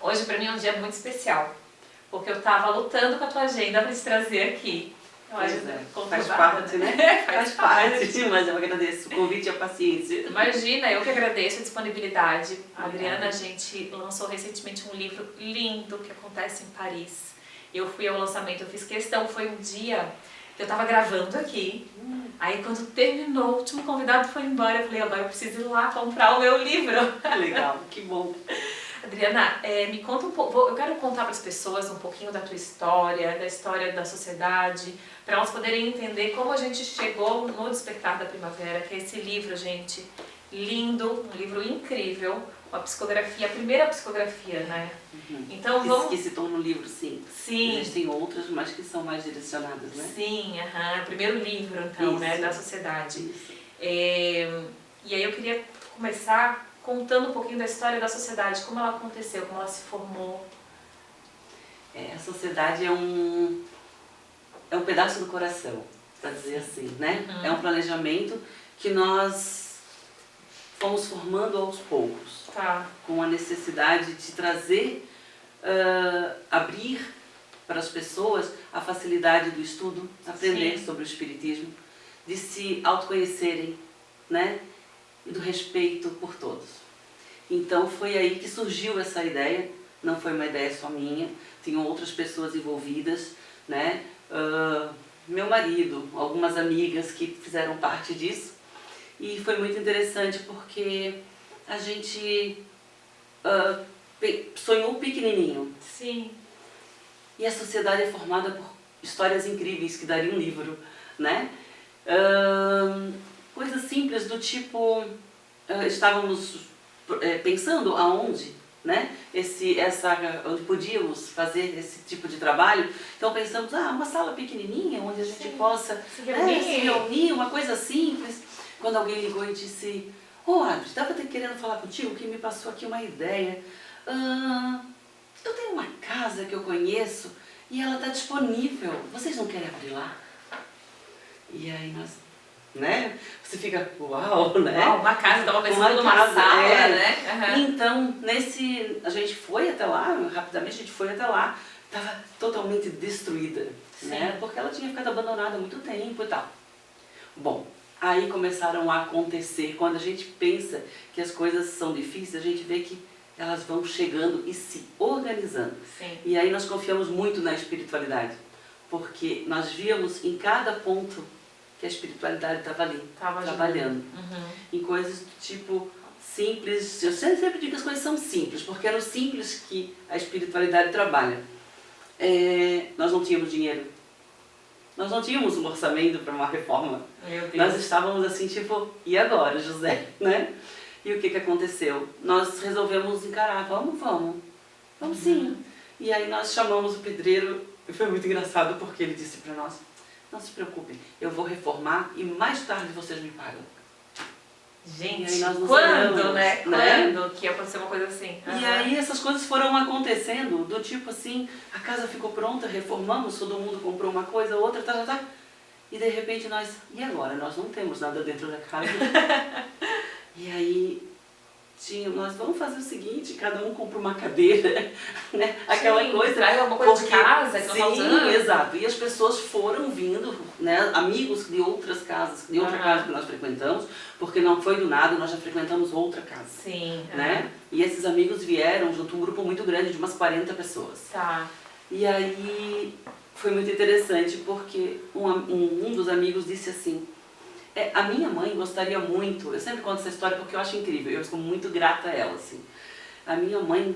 Hoje pra mim é um dia muito especial, porque eu tava lutando com a tua agenda pra te trazer aqui. Pois é, faz parte, né? Faz parte, mas eu agradeço o convite e a paciência. Imagina, eu que agradeço a disponibilidade. A Adriana, a gente lançou recentemente um livro lindo que acontece em Paris. Eu fui ao lançamento, eu fiz questão, foi um dia que eu tava gravando aqui. Aí quando terminou, o último convidado foi embora, eu falei, agora eu preciso ir lá comprar o meu livro. Legal, que bom. Adriana, me conta um pouco, eu quero contar para as pessoas um pouquinho da tua história, da história da sociedade, para elas poderem entender como a gente chegou no Despertar da Primavera, que é esse livro, gente, lindo, um livro incrível, uma psicografia, a primeira psicografia, né? Então vamos... Que se torna um livro, sim. Sim. Existem outras, mas que são mais direcionadas, né? Sim, o primeiro livro, então, Isso. né, da sociedade. Isso. E aí eu queria começar contando um pouquinho da história da sociedade, como ela aconteceu, como ela se formou. A sociedade é um pedaço do coração, para dizer assim, né? É um planejamento que nós fomos formando aos poucos, com a necessidade de trazer, abrir para as pessoas a facilidade do estudo, aprender sobre o espiritismo, de se autoconhecerem, né? E do respeito por todos. Então foi aí que surgiu essa ideia, não foi uma ideia só minha, tinham outras pessoas envolvidas, né? Meu marido, algumas amigas que fizeram parte disso, e foi muito interessante porque a gente sonhou pequenininho. Sim. E a sociedade é formada por histórias incríveis que dariam um livro, né? Coisas simples do tipo, estávamos pensando aonde, né? Onde podíamos fazer esse tipo de trabalho. Então pensamos, uma sala pequenininha onde a gente possa se reunir, uma coisa simples. Quando alguém ligou e disse, Adri, estava querendo falar contigo que me passou aqui uma ideia. Eu tenho uma casa que eu conheço e ela está disponível. Vocês não querem abrir lá? E aí nós, né? Você fica, uau, né? Uau, uma casa, estava pensando numa sala, né? Então, a gente foi até lá, rapidamente a gente foi até lá, estava totalmente destruída, né? Porque ela tinha ficado abandonada há muito tempo e tal. Bom, aí começaram a acontecer, quando a gente pensa que as coisas são difíceis, a gente vê que elas vão chegando e se organizando. Sim. E aí nós confiamos muito na espiritualidade, porque nós víamos em cada ponto que a espiritualidade estava ali, trabalhando. Em coisas do tipo simples. Eu sempre digo que as coisas são simples, porque é no simples que a espiritualidade trabalha. Nós não tínhamos dinheiro. Nós não tínhamos um orçamento para uma reforma. Meu Deus. Nós estávamos assim, tipo, e agora, José? Né? E o que aconteceu? Nós resolvemos encarar, vamos sim. E aí nós chamamos o pedreiro, e foi muito engraçado porque ele disse para nós, não se preocupem, eu vou reformar e mais tarde vocês me pagam. Gente, quando, né? Quando que aconteceu uma coisa assim? E aí essas coisas foram acontecendo, do tipo assim, a casa ficou pronta, reformamos, todo mundo comprou uma coisa, outra, e de repente nós, e agora? Nós não temos nada dentro da casa. E aí, nós vamos fazer o seguinte, cada um compra uma cadeira, né? Aquela coisa. Traz alguma coisa de casa que não está usando. Exato. E as pessoas foram vindo, né? Amigos de outras casas, de outra casa que nós frequentamos, porque não foi do nada, nós já frequentamos outra casa. Sim. Né? E esses amigos vieram junto, um grupo muito grande, de umas 40 pessoas. Tá. E aí, foi muito interessante, porque um dos amigos disse assim, a minha mãe gostaria muito, eu sempre conto essa história porque eu acho incrível, eu sou muito grata a ela, assim. A minha mãe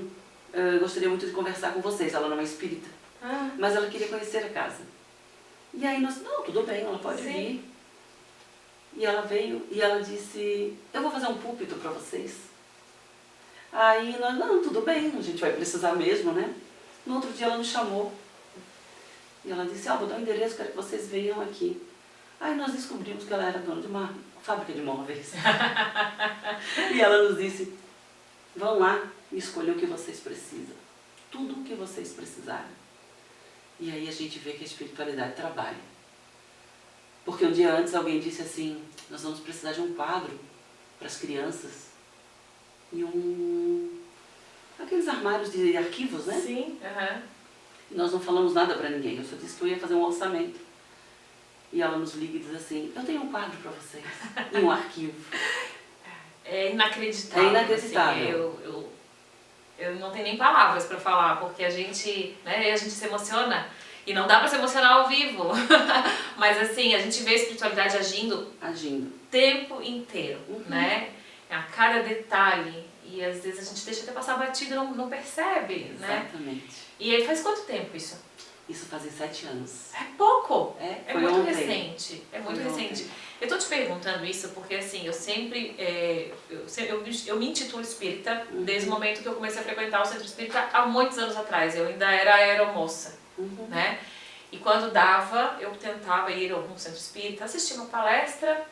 gostaria muito de conversar com vocês, ela não é espírita, mas ela queria conhecer a casa. E aí nós, não, tudo bem, ela pode vir. E ela veio e ela disse, eu vou fazer um púlpito para vocês. Aí nós, não, tudo bem, a gente vai precisar mesmo, né? No outro dia ela nos chamou. E ela disse, vou dar um endereço, quero que vocês venham aqui. Aí nós descobrimos que ela era dona de uma fábrica de móveis. E ela nos disse, vão lá e escolham o que vocês precisam. Tudo o que vocês precisarem. E aí a gente vê que a espiritualidade trabalha. Porque um dia antes alguém disse assim, nós vamos precisar de um quadro para as crianças. E aqueles armários de arquivos, né? Sim, aham. E nós não falamos nada para ninguém. Eu só disse que eu ia fazer um orçamento. E ela nos liga e diz assim, eu tenho um quadro para vocês. E um arquivo. É inacreditável. É inacreditável. Assim, eu não tenho nem palavras para falar, porque a gente, né, a gente se emociona. E não dá para se emocionar ao vivo. Mas assim, a gente vê a espiritualidade agindo o tempo inteiro, né? A cada detalhe. E às vezes a gente deixa até passar batido e não percebe, né? Exatamente. E aí faz quanto tempo isso? Isso fazem 7 anos. É pouco. É muito ontem. recente. É muito recente. Eu tô te perguntando isso porque assim, eu sempre, eu me intitulo espírita desde o momento que eu comecei a frequentar o centro espírita há muitos anos atrás. Eu ainda era aeromoça, né? E quando dava, eu tentava ir a algum centro espírita, assistir uma palestra,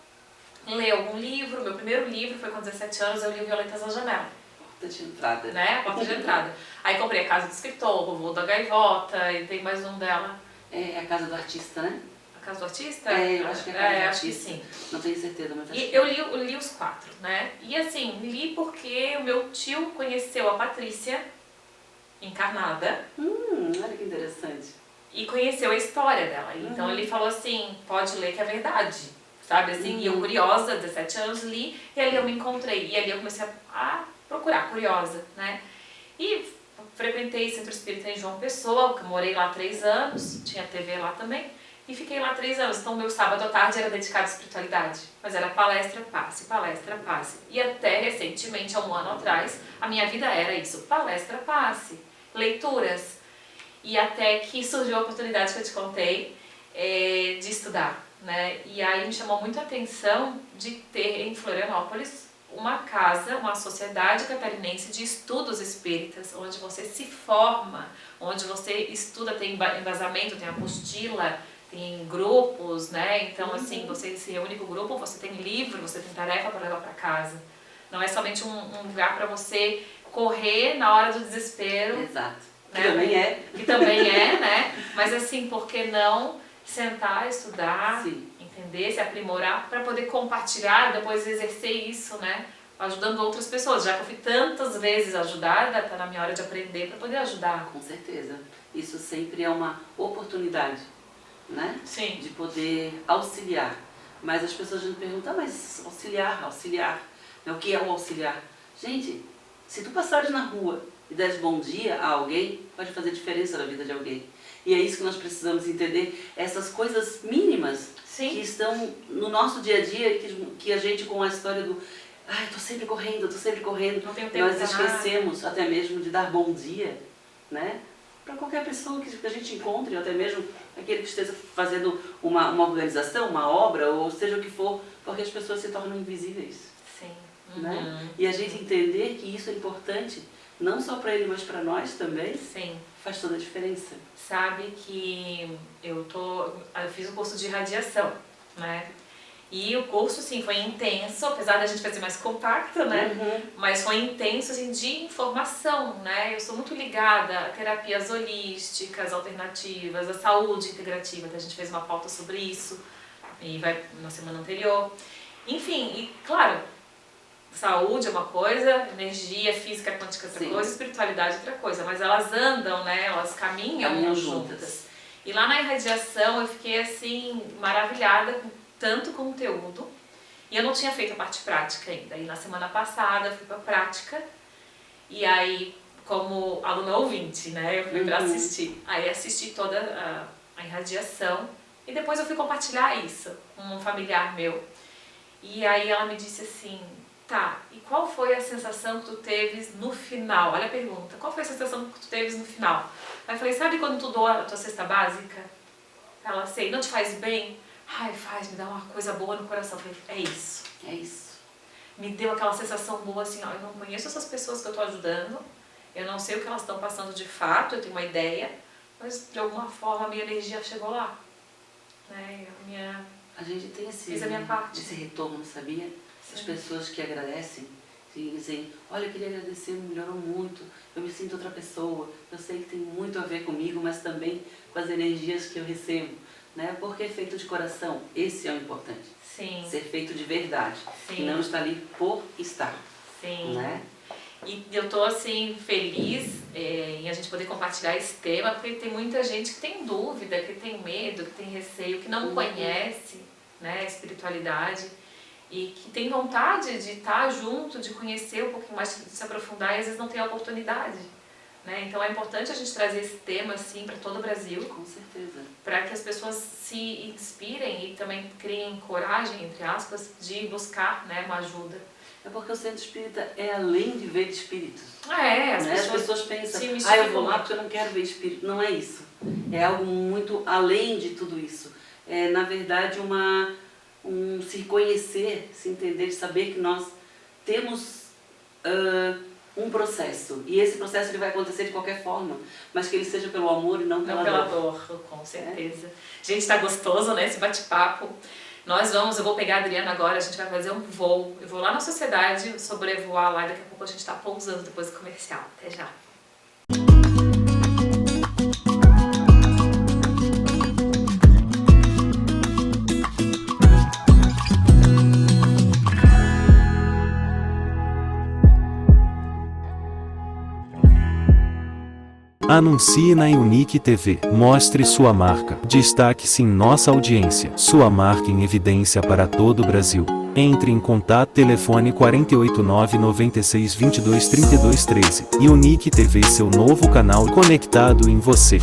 ler algum livro. Meu primeiro livro foi com 17 anos, eu li o Violetas na Janela. Porta de entrada. Né? A porta de entrada. Aí comprei a Casa do Escritor, o Voo da Gaivota, e tem mais um dela. É a Casa do Artista, né? A Casa do Artista? É, eu acho que é a Casa do Artista. Acho que sim. Não tenho certeza, mas acho E que... eu li os 4, né? E assim, li porque o meu tio conheceu a Patrícia, encarnada. Olha que interessante. E conheceu a história dela. Então ele falou assim, pode ler que é verdade. Sabe assim? E eu curiosa, 17 anos, li, e ali eu me encontrei. E ali eu comecei a procurar, curiosa, né? E frequentei Centro Espírita em João Pessoa, que eu morei lá 3 anos, tinha TV lá também, e fiquei lá 3 anos. Então meu sábado à tarde era dedicado à espiritualidade, mas era palestra, passe, palestra, passe. E até recentemente, há um ano atrás, a minha vida era isso, palestra, passe, leituras. E até que surgiu a oportunidade que eu te contei de estudar, né? E aí me chamou muito a atenção de ter em Florianópolis uma casa, uma sociedade catarinense de estudos espíritas, onde você se forma, onde você estuda, tem embasamento, tem apostila, tem grupos, né? Então, assim, você se reúne com o grupo, você tem livro, você tem tarefa para levar para casa. Não é somente um lugar para você correr na hora do desespero. Exato. Né? Que também é. Que também é, né? Mas assim, por que não sentar, estudar, entender, se aprimorar, para poder compartilhar, depois exercer isso, né? Ajudando outras pessoas. Já que eu fui tantas vezes ajudada, tá na minha hora de aprender para poder ajudar. Com certeza. Isso sempre é uma oportunidade, né? Sim. De poder auxiliar. Mas as pessoas me perguntam, mas auxiliar. O que é o auxiliar? Gente, se tu passares na rua e deres bom dia a alguém, pode fazer diferença na vida de alguém. E é isso que nós precisamos entender, essas coisas mínimas que estão no nosso dia a dia, que a gente com a história do tô sempre correndo, não tenho tempo, nós esquecemos até mesmo de dar bom dia, né? Para qualquer pessoa que a gente encontre, ou até mesmo aquele que esteja fazendo uma organização, uma obra, ou seja o que for, porque as pessoas se tornam invisíveis. Sim. Né? E a gente entender que isso é importante, não só para ele, mas para nós também, faz toda a diferença. Sabe que eu fiz um curso de radiação, né? E o curso, sim, foi intenso, apesar da gente fazer mais compacto, né? Mas foi intenso, assim, de informação, né? Eu sou muito ligada a terapias holísticas, alternativas, a saúde integrativa, a gente fez uma pauta sobre isso, e vai na semana anterior. Enfim, e claro, saúde é uma coisa, energia, física quântica é outra coisa, espiritualidade é outra coisa, mas elas andam, né? Elas caminham juntas. E lá na irradiação eu fiquei, assim, maravilhada com tanto conteúdo, e eu não tinha feito a parte prática ainda. E na semana passada eu fui para a prática, e aí, como aluna ouvinte, né, eu fui para assistir. Aí assisti toda a irradiação, e depois eu fui compartilhar isso com um familiar meu. E aí ela me disse assim, tá, e qual foi a sensação que tu teves no final? Olha a pergunta, qual foi a sensação que tu teves no final? Aí eu falei, sabe quando tu doa a tua cesta básica? Ela, sei, não te faz bem? Ai, me dá uma coisa boa no coração. Eu falei, é isso. É isso. Me deu aquela sensação boa assim, ó, eu não conheço essas pessoas que eu estou ajudando, eu não sei o que elas estão passando de fato, eu tenho uma ideia, mas de alguma forma a minha energia chegou lá. Né? A gente tem fiz a minha parte. Esse retorno, sabia? As pessoas que agradecem, que dizem, olha, eu queria agradecer, melhorou muito, eu me sinto outra pessoa, eu sei que tem muito a ver comigo, mas também com as energias que eu recebo. Né? Porque é feito de coração, esse é o importante. Sim. Ser feito de verdade. E não estar ali por estar. Sim. Né? E eu tô assim feliz em a gente poder compartilhar esse tema, porque tem muita gente que tem dúvida, que tem medo, que tem receio, que não conhece, né, a espiritualidade e que tem vontade de estar junto, de conhecer um pouquinho mais, de se aprofundar e às vezes não tem a oportunidade. Né? Então é importante a gente trazer esse tema assim para todo o Brasil. Com certeza. Para que as pessoas se inspirem e também criem coragem, entre aspas, de buscar, né, uma ajuda. É porque o centro espírita é além de ver espíritos. As pessoas pensam, eu vou lá porque eu não quero ver espírito. Não é isso. É algo muito além de tudo isso. É, na verdade, se conhecer, se entender, saber que nós temos um processo. E esse processo ele vai acontecer de qualquer forma, mas que ele seja pelo amor e não pela dor. Com certeza. Gente, tá gostoso, né, esse bate-papo. Eu vou pegar a Adriana agora, a gente vai fazer um voo. Eu vou lá na sociedade, sobrevoar lá e daqui a pouco a gente tá pousando depois do comercial. Até já. Anuncie na Unique TV. Mostre sua marca. Destaque-se em nossa audiência. Sua marca em evidência para todo o Brasil. Entre em contato, telefone 489 96 22 32 13. Unique TV, seu novo canal conectado em você.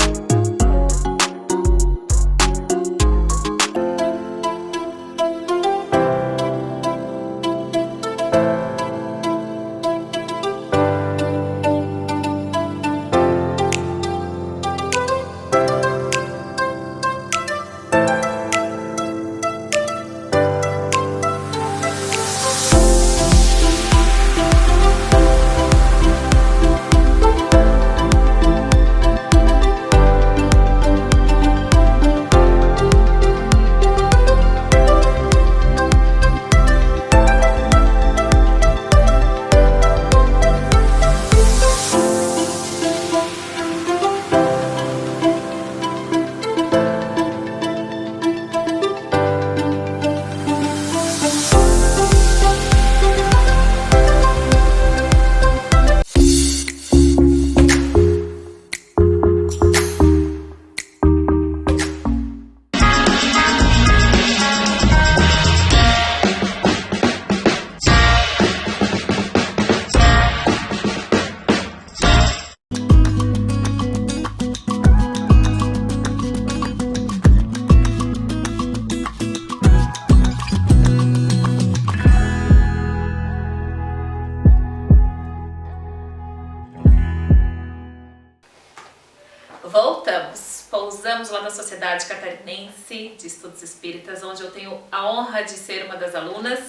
Voltamos, pousamos lá na Sociedade Catarinense de Estudos Espíritas, onde eu tenho a honra de ser uma das alunas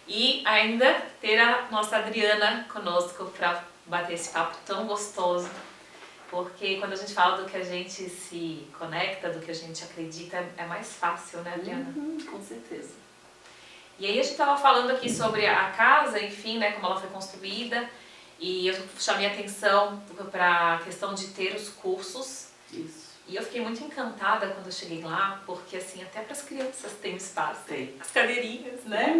e ainda ter a nossa Adriana conosco para bater esse papo tão gostoso, porque quando a gente fala do que a gente se conecta, do que a gente acredita, é mais fácil, né, Adriana? Com certeza. E aí a gente estava falando aqui sobre a casa, enfim, né, como ela foi construída, e eu chamei a atenção para a questão de ter os cursos. Isso. E eu fiquei muito encantada quando eu cheguei lá, porque assim, até para as crianças tem espaço. Tem. As cadeirinhas, né?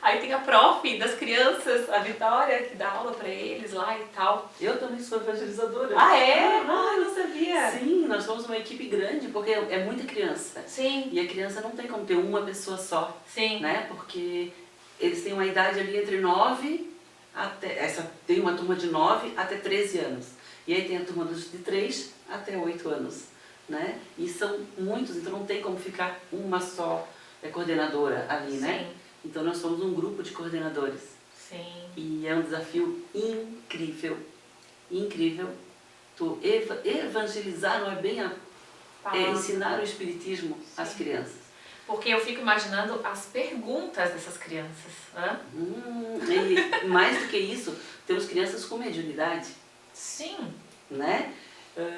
Aí tem a prof das crianças, a Vitória, que dá aula para eles lá e tal. Eu também sou evangelizadora. Ah, é? Ah, eu não sabia. Sim, nós somos uma equipe grande, porque é muita criança. Sim. E a criança não tem como ter uma pessoa só. Sim. Né? Porque eles têm uma idade ali entre 9 tem uma turma de 9 até 13 anos. E aí tem a turma de 3 até 8 anos. Né? E são muitos, então não tem como ficar uma só coordenadora ali, né? Então nós somos um grupo de coordenadores. Sim. E é um desafio incrível, incrível. Evangelizar não é bem ensinar o espiritismo às crianças. Porque eu fico imaginando as perguntas dessas crianças. Né? E mais do que isso, temos crianças com mediunidade. Sim. Né?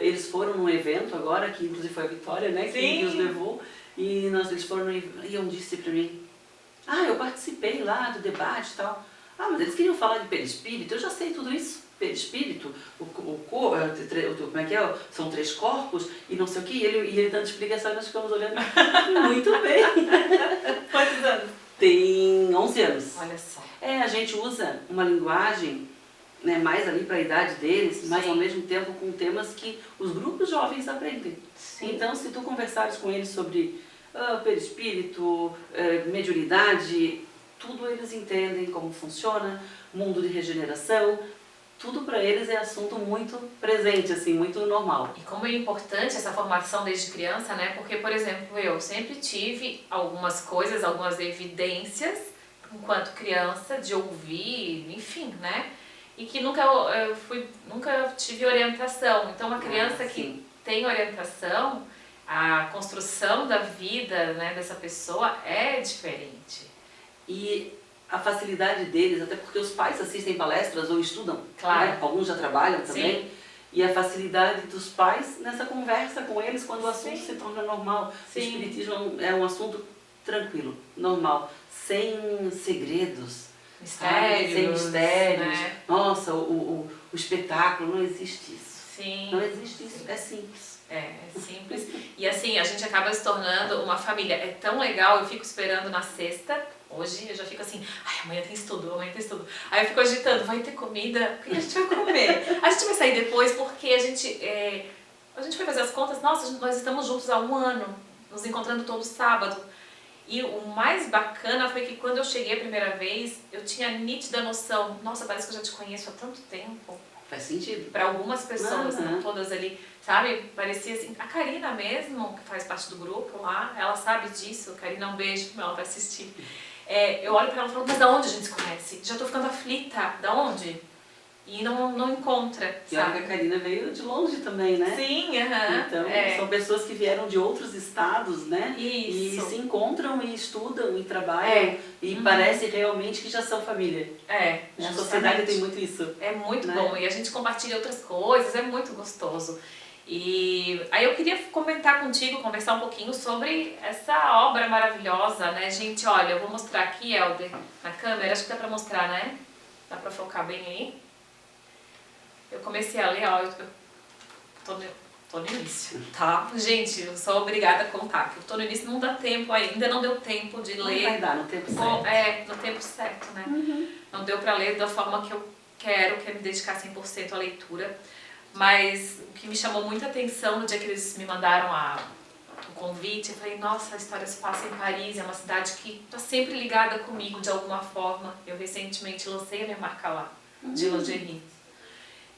Eles foram num evento agora, que inclusive foi a Vitória, né, que os levou, e eles foram e um disse pra mim, eu participei lá do debate e tal. Mas eles queriam falar de perispírito, eu já sei tudo isso. Perispírito, como é que é? São 3 corpos e não sei o que, e ele dando explicação, nós ficamos olhando muito bem. Quantos anos? Tem 11 anos. Olha só. A gente usa uma linguagem né, mais ali para a idade deles, mas Sim. ao mesmo tempo com temas que os grupos jovens aprendem. Sim. Então, se tu conversares com eles sobre perispírito, mediunidade, tudo eles entendem como funciona, mundo de regeneração, tudo para eles é assunto muito presente, assim, muito normal. E como é importante essa formação desde criança, né? Porque, por exemplo, eu sempre tive algumas coisas, algumas evidências, enquanto criança, de ouvir, enfim, né? E que nunca tive orientação. Então, uma criança que tem orientação, a construção da vida, né, dessa pessoa é diferente. E a facilidade deles, até porque os pais assistem palestras ou estudam, Claro. né? Alguns já trabalham também, Sim. e a facilidade dos pais nessa conversa com eles quando o assunto Sim. se torna normal. Sim. O espiritismo é um assunto tranquilo, normal, sem segredos, Mistérios, sem mistérios. né? Nossa, o espetáculo, não existe isso. Sim. Não existe isso, é simples. É simples. E assim, a gente acaba se tornando uma família. É tão legal, eu fico esperando na sexta. Hoje eu já fico assim, ai, amanhã tem estudo, amanhã tem estudo. Aí eu fico agitando, vai ter comida? O que a gente vai comer? A gente vai sair depois porque a gente foi fazer as contas, nossa, nós estamos juntos há 1 ano, nos encontrando todo sábado. E o mais bacana foi que quando eu cheguei a primeira vez, eu tinha a nítida noção, nossa, parece que eu já te conheço há tanto tempo. Faz sentido. Para algumas pessoas, Uhum. não todas ali, sabe? Parecia assim. A Karina mesmo, que faz parte do grupo lá, ela sabe disso. Karina, um beijo, ela vai assistir. Eu olho para ela e falo, mas da onde a gente se conhece? Já tô ficando aflita, da onde? E não encontra, E olha sabe? que a Karina veio de longe também, né? Sim, aham. Então, são pessoas que vieram de outros estados, né? E Isso. se encontram e estudam e trabalham e parece realmente que já são família. A sociedade tem muito isso. É muito né? bom. E a gente compartilha outras coisas, é muito gostoso. E aí eu queria comentar contigo, conversar um pouquinho sobre essa obra maravilhosa, né? Gente, olha, eu vou mostrar aqui, Helder, na câmera. Acho que dá pra mostrar, né? Dá pra focar bem aí? Eu comecei a ler, ó, eu tô no início, tá? Gente, eu sou obrigada a contar, que eu tô no início, não dá tempo ainda, não deu tempo de ler. Não vai dar no tempo certo. No tempo certo, né? Não deu pra ler da forma que eu quero, que é me dedicar 100% à leitura. Mas o que me chamou muita atenção no dia que eles me mandaram o convite, eu falei, nossa, a história se passa em Paris, é uma cidade que tá sempre ligada comigo de alguma forma. Eu recentemente lancei a minha marca lá, de lingerie.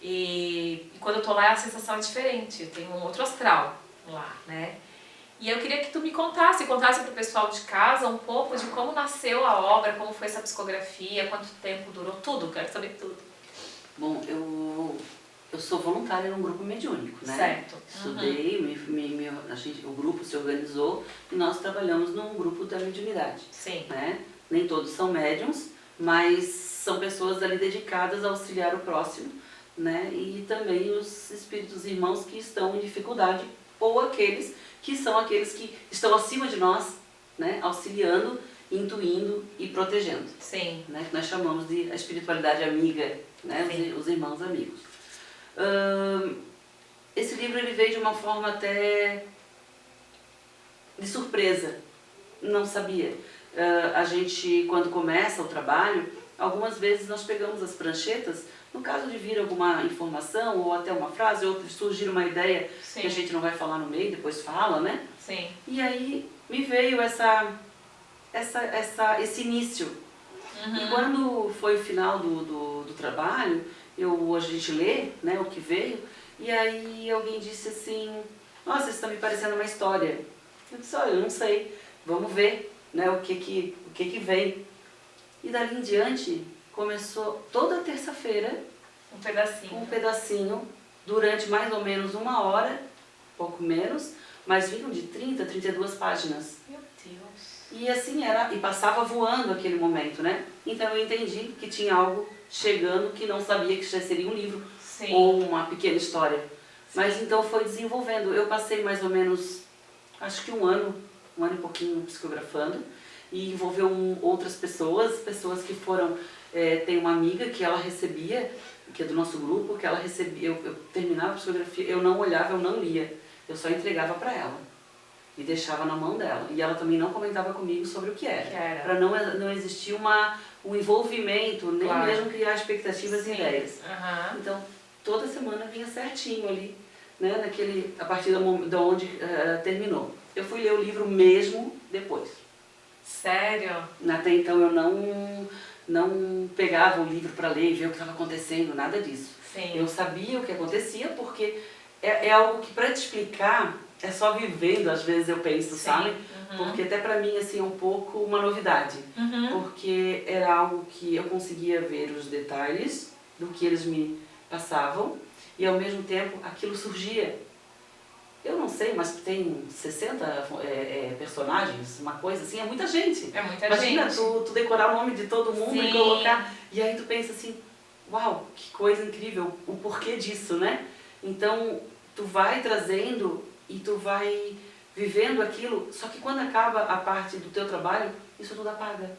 E quando eu tô lá, a sensação é diferente, eu tenho um outro astral lá, né? E eu queria que tu me contasse pro pessoal de casa um pouco de como nasceu a obra, como foi essa psicografia, quanto tempo durou, tudo, quero saber tudo. Bom, eu sou voluntária num grupo mediúnico, né? Certo. Estudei, o grupo se organizou e nós trabalhamos num grupo da mediunidade. Sim. Né? Nem todos são médiums, mas são pessoas ali dedicadas a auxiliar o próximo, né? E também os espíritos irmãos que estão em dificuldade ou aqueles que são aqueles que estão acima de nós, né? Auxiliando, intuindo e protegendo. Sim. Né? Que nós chamamos de a espiritualidade amiga, né? Os irmãos amigos. Esse livro ele veio de uma forma até de surpresa, não sabia. A gente, quando começa o trabalho, algumas vezes nós pegamos as pranchetas, no caso de vir alguma informação ou até uma frase, ou surgir uma ideia Sim. que a gente não vai falar no meio, depois fala, né? Sim. E aí me veio esse início. E quando foi o final do trabalho, a gente lê, né, o que veio, e aí alguém disse assim, nossa, isso está me parecendo uma história. Eu disse, olha, eu não sei, vamos ver, né, o que vem. E dali em diante, começou toda terça-feira, um pedacinho, durante mais ou menos 1 hora, pouco menos, mas vinham de 30, 32 páginas. Meu Deus. E assim era, e passava voando aquele momento, né? Então eu entendi que tinha algo chegando que não sabia que já seria um livro. Sim. Ou uma pequena história. Mas então foi desenvolvendo. Eu passei mais ou menos, acho que um ano e pouquinho psicografando, e envolveu outras pessoas que foram, tem uma amiga que ela recebia, que é do nosso grupo, que ela recebia, eu terminava a psicografia, eu não olhava, eu não lia, eu só entregava para ela. e deixava na mão dela. E ela também não comentava comigo sobre o que era. Para não existir um envolvimento, nem Claro. mesmo criar expectativas Sim. e ideias. Então, toda semana vinha certinho ali, né, a partir de onde terminou. Eu fui ler o livro mesmo depois. Sério? Até então eu não pegava o livro para ler e ver o que estava acontecendo, nada disso. Sim. Eu sabia o que acontecia porque é algo que para te explicar é só vivendo, às vezes eu penso, Sim. sabe? Porque até para mim assim é um pouco uma novidade. Porque era algo que eu conseguia ver os detalhes do que eles me passavam e ao mesmo tempo aquilo surgia. Eu não sei, mas tem 60 personagens, uma coisa assim, é muita gente. É muita Imagina gente. tu decorar o nome de todo mundo Sim. e colocar. E aí tu pensa assim, uau, que coisa incrível, o porquê disso, né? Então tu vai trazendo e tu vai vivendo aquilo, só que quando acaba a parte do teu trabalho, isso tudo apaga.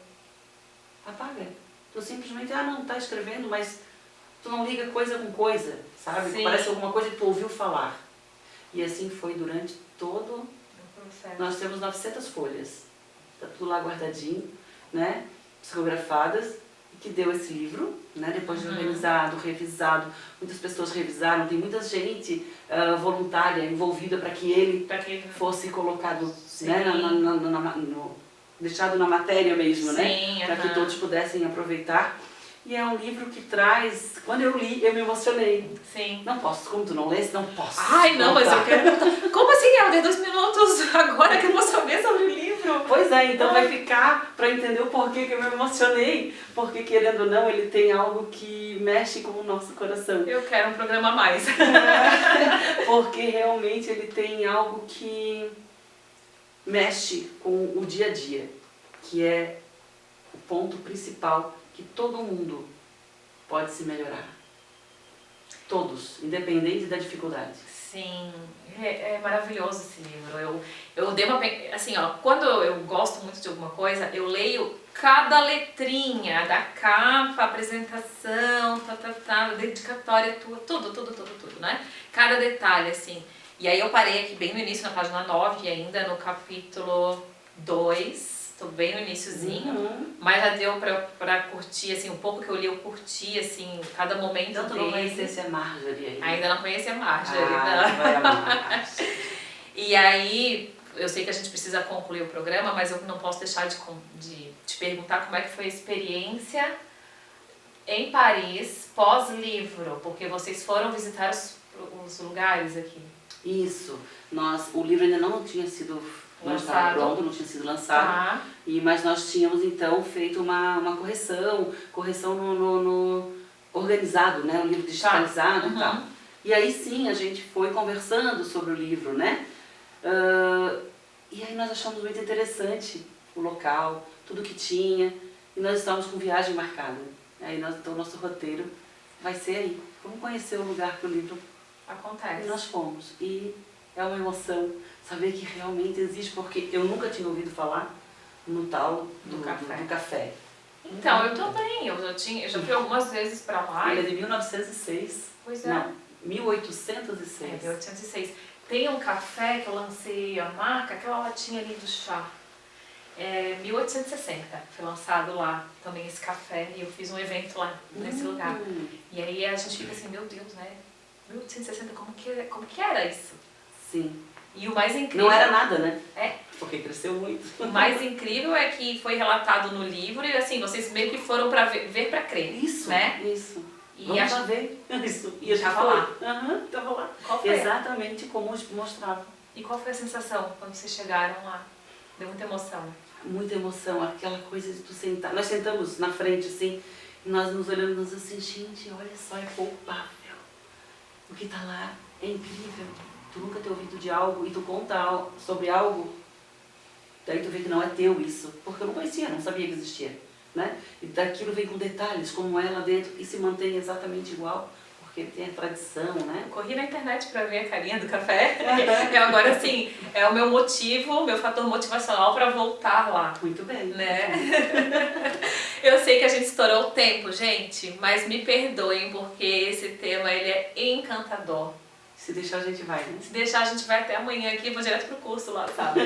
Apaga. Tu simplesmente, não, tá escrevendo, mas tu não liga coisa com coisa, sabe? Sim. Parece alguma coisa que tu ouviu falar. E assim foi durante todo... Nós temos 900 folhas, tá tudo lá guardadinho, né? Psicografadas, que deu esse livro, né? Depois de organizado, revisado, muitas pessoas revisaram, tem muita gente voluntária envolvida para que ele fosse colocado, né? Deixado na matéria mesmo, né? Para que todos pudessem aproveitar. E é um livro que traz... Quando eu li, eu me emocionei. Sim. Não posso, como tu não lês, não posso. Ai, não, mas eu quero... Como assim, Helder? 2 minutos agora que eu vou saber sobre o livro? Pois é, então vai ficar para entender o porquê que eu me emocionei. Porque, querendo ou não, ele tem algo que mexe com o nosso coração. Eu quero um programa a mais. Porque realmente ele tem algo que mexe com o dia a dia. Que é o ponto principal que todo mundo pode se melhorar. Todos, independente da dificuldade. Sim, é maravilhoso esse livro. Eu dei uma... Assim, ó, quando eu gosto muito de alguma coisa, eu leio cada letrinha da capa, apresentação, dedicatória, tudo, né? Cada detalhe, assim. E aí eu parei aqui bem no início, na página 9, ainda no capítulo 2. Tô bem no iniciozinho, mas já deu pra curtir, assim, um pouco que eu li, eu curti, assim, cada momento então, tu dele. não conhecesse a Marjorie ainda? Ainda não conhecia a Marjorie, não. Vai amar. E aí, eu sei que a gente precisa concluir o programa, mas eu não posso deixar de te perguntar como é que foi a experiência em Paris pós-livro, porque vocês foram visitar os lugares aqui. Isso. O livro ainda não tinha sido... Não estava pronto, não tinha sido lançado, mas nós tínhamos então feito uma correção no organizado, né? O livro digitalizado e tal. E aí sim a gente foi conversando sobre o livro, né? E aí nós achamos muito interessante o local, tudo que tinha, e nós estávamos com viagem marcada. Aí então o nosso roteiro vai ser aí. Vamos conhecer o lugar que o livro acontece. E nós fomos. E é uma emoção saber que realmente existe, porque eu nunca tinha ouvido falar no tal do café. Então, eu também, eu já fui algumas vezes pra lá. Ele é de 1906. Pois é. Não, 1806. 1806. Tem um café que eu lancei a marca, aquela latinha ali do chá. 1860 foi lançado lá também esse café, e eu fiz um evento lá nesse lugar. E aí a gente fica assim, meu Deus, né? 1860, como que era isso? Sim. E o mais incrível... Não era nada, né? É. Porque cresceu muito. O mais incrível é que foi relatado no livro e assim, vocês meio que foram pra ver pra crer. Isso, né? Isso. E vamos lá ver. Isso. E a gente tava lá. Tava lá. Qual foi? Exatamente como mostrava. E qual foi a sensação quando vocês chegaram lá? Deu muita emoção. Muita emoção, aquela coisa de tu sentar. Nós sentamos na frente assim, e nós nos olhamos assim, gente, olha só, é palpável. O que tá lá é incrível. Tu nunca ter ouvido de algo e tu conta sobre algo, daí tu vê que não é teu isso, porque eu não conhecia, não sabia que existia, né? E daquilo vem com detalhes, como é lá dentro, e se mantém exatamente igual, porque tem a tradição, né? Corri na internet pra ver a carinha do café, e agora assim, é o meu motivo, meu fator motivacional pra voltar lá. Muito bem. Né? Eu sei que a gente estourou o tempo, gente, mas me perdoem, porque esse tema ele é encantador. Se deixar, a gente vai, né? Se deixar, a gente vai até amanhã aqui, vou direto pro curso lá, sabe?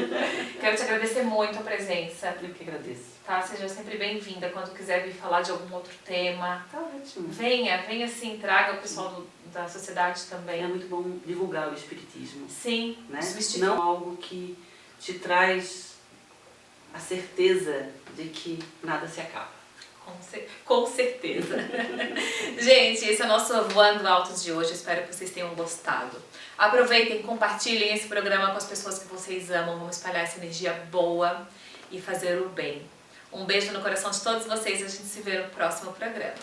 Quero te agradecer muito a presença. Eu que agradeço. Tá? Seja sempre bem-vinda quando quiser vir falar de algum outro tema. Tá ótimo. Venha sim, traga o pessoal da sociedade também. É muito bom divulgar o espiritismo. Sim, Né? desmistificar. Não algo que te traz a certeza de que nada se acaba. Com certeza. Gente, esse é o nosso Voando Alto de hoje. Espero que vocês tenham gostado. Aproveitem, compartilhem esse programa com as pessoas que vocês amam. Vamos espalhar essa energia boa e fazer o bem. Um beijo no coração de todos vocês. A gente se vê no próximo programa.